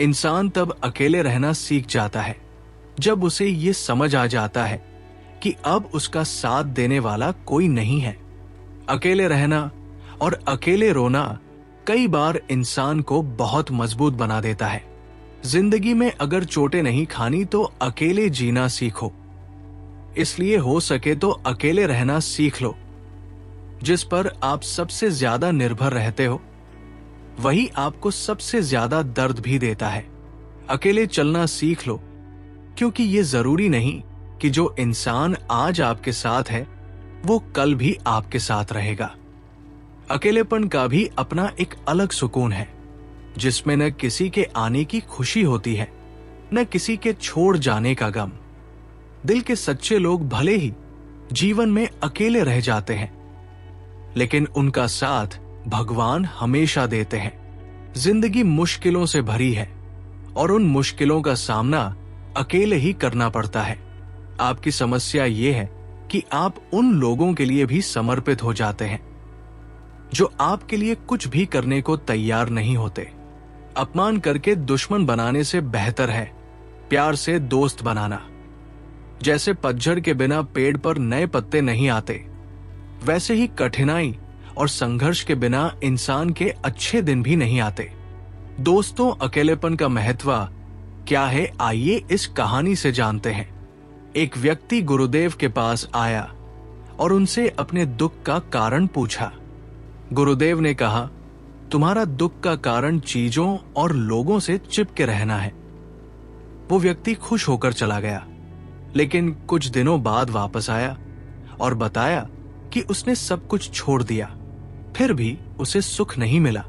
इंसान तब अकेले रहना सीख जाता है जब उसे ये समझ आ जाता है कि अब उसका साथ देने वाला कोई नहीं है। अकेले रहना और अकेले रोना कई बार इंसान को बहुत मजबूत बना देता है। जिंदगी में अगर चोटें नहीं खानी तो अकेले जीना सीखो। इसलिए हो सके तो अकेले रहना सीख लो। जिस पर आप सबसे ज्यादा निर्भर रहते हो वही आपको सबसे ज्यादा दर्द भी देता है। अकेले चलना सीख लो, क्योंकि ये जरूरी नहीं कि जो इंसान आज आपके साथ है वो कल भी आपके साथ रहेगा। अकेलेपन का भी अपना एक अलग सुकून है, जिसमें न किसी के आने की खुशी होती है न किसी के छोड़ जाने का गम। दिल के सच्चे लोग भले ही जीवन में अकेले रह जाते हैं, लेकिन उनका साथ भगवान हमेशा देते हैं। जिंदगी मुश्किलों से भरी है और उन मुश्किलों का सामना अकेले ही करना पड़ता है। आपकी समस्या ये है कि आप उन लोगों के लिए भी समर्पित हो जाते हैं जो आपके लिए कुछ भी करने को तैयार नहीं होते। अपमान करके दुश्मन बनाने से बेहतर है प्यार से दोस्त बनाना। जैसे पतझड़ के बिना पेड़ पर नए पत्ते नहीं आते, वैसे ही कठिनाई और संघर्ष के बिना इंसान के अच्छे दिन भी नहीं आते। दोस्तों, अकेलेपन का महत्व क्या है, आइए इस कहानी से जानते हैं। एक व्यक्ति गुरुदेव के पास आया और उनसे अपने दुख का कारण पूछा। गुरुदेव ने कहा, तुम्हारा दुख का कारण चीजों और लोगों से चिपके रहना है। वो व्यक्ति खुश होकर चला गया, लेकिन कुछ दिनों बाद वापस आया और बताया कि उसने सब कुछ छोड़ दिया, फिर भी उसे सुख नहीं मिला।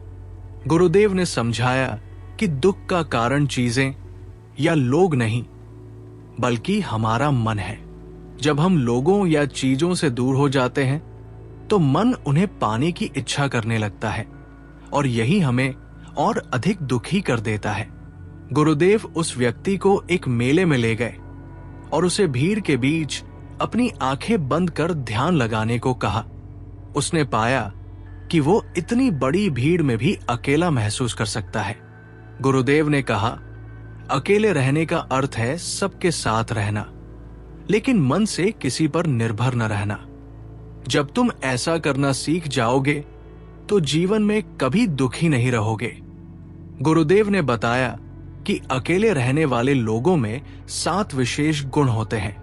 गुरुदेव ने समझाया कि दुख का कारण चीजें या लोग नहीं, बल्कि हमारा मन है। जब हम लोगों या चीजों से दूर हो जाते हैं तो मन उन्हें पाने की इच्छा करने लगता है और यही हमें और अधिक दुखी कर देता है। गुरुदेव उस व्यक्ति को एक मेले में ले गए और उसे भीड़ के बीच अपनी आंखें बंद कर ध्यान लगाने को कहा। उसने पाया कि वो इतनी बड़ी भीड़ में भी अकेला महसूस कर सकता है। गुरुदेव ने कहा, अकेले रहने का अर्थ है सबके साथ रहना, लेकिन मन से किसी पर निर्भर न रहना। जब तुम ऐसा करना सीख जाओगे तो जीवन में कभी दुखी नहीं रहोगे। गुरुदेव ने बताया कि अकेले रहने वाले लोगों में 7 विशेष गुण होते हैं।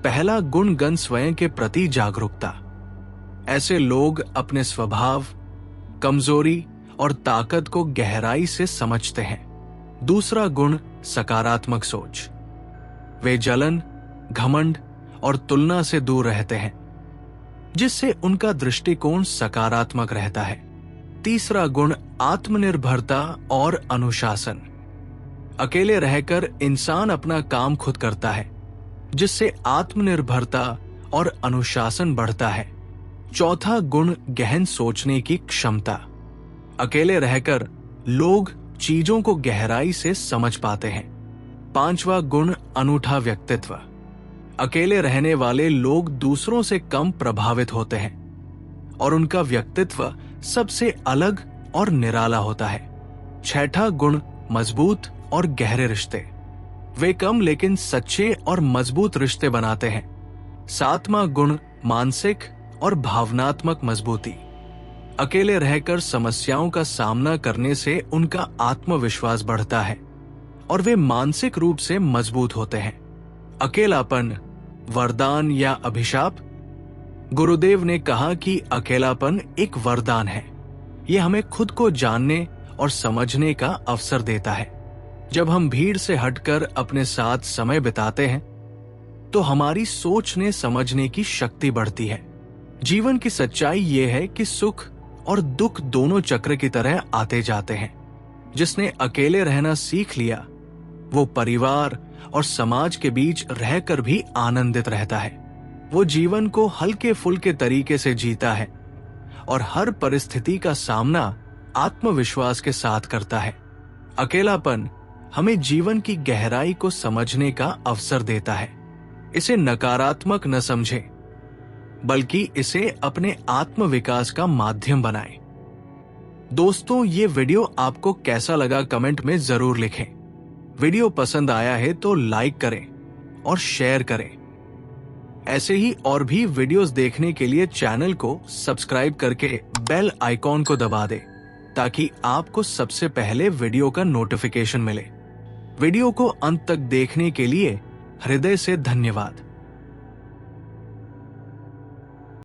पहला गुण स्वयं के प्रति जागरूकता। ऐसे लोग अपने स्वभाव, कमजोरी और ताकत को गहराई से समझते हैं। दूसरा गुण सकारात्मक सोच। वे जलन, घमंड और तुलना से दूर रहते हैं, जिससे उनका दृष्टिकोण सकारात्मक रहता है। तीसरा गुण आत्मनिर्भरता और अनुशासन। अकेले रहकर इंसान अपना काम खुद करता है, जिससे आत्मनिर्भरता और अनुशासन बढ़ता है। चौथा गुण गहन सोचने की क्षमता। अकेले रहकर लोग चीजों को गहराई से समझ पाते हैं। पांचवा गुण अनूठा व्यक्तित्व। अकेले रहने वाले लोग दूसरों से कम प्रभावित होते हैं और उनका व्यक्तित्व सबसे अलग और निराला होता है। छठा गुण मजबूत और गहरे रिश्ते। वे कम लेकिन सच्चे और मजबूत रिश्ते बनाते हैं। सातवां गुण मानसिक और भावनात्मक मजबूती। अकेले रहकर समस्याओं का सामना करने से उनका आत्मविश्वास बढ़ता है और वे मानसिक रूप से मजबूत होते हैं। अकेलापन वरदान या अभिशाप? गुरुदेव ने कहा कि अकेलापन एक वरदान है। यह हमें खुद को जानने और समझने का अवसर देता है। जब हम भीड़ से हटकर अपने साथ समय बिताते हैं तो हमारी सोचने समझने की शक्ति बढ़ती है। जीवन की सच्चाई यह है कि सुख और दुख दोनों चक्र की तरह आते जाते हैं। जिसने अकेले रहना सीख लिया वो परिवार और समाज के बीच रहकर भी आनंदित रहता है। वो जीवन को हल्के फुल्के तरीके से जीता है और हर परिस्थिति का सामना आत्मविश्वास के साथ करता है। अकेलापन हमें जीवन की गहराई को समझने का अवसर देता है। इसे नकारात्मक न समझें, बल्कि इसे अपने आत्म विकास का माध्यम बनाएं। दोस्तों, ये वीडियो आपको कैसा लगा कमेंट में जरूर लिखें। वीडियो पसंद आया है तो लाइक करें और शेयर करें। ऐसे ही और भी वीडियोस देखने के लिए चैनल को सब्सक्राइब करके बेल आइकॉन को दबा दें ताकि आपको सबसे पहले वीडियो का नोटिफिकेशन मिले। वीडियो को अंत तक देखने के लिए हृदय से धन्यवाद।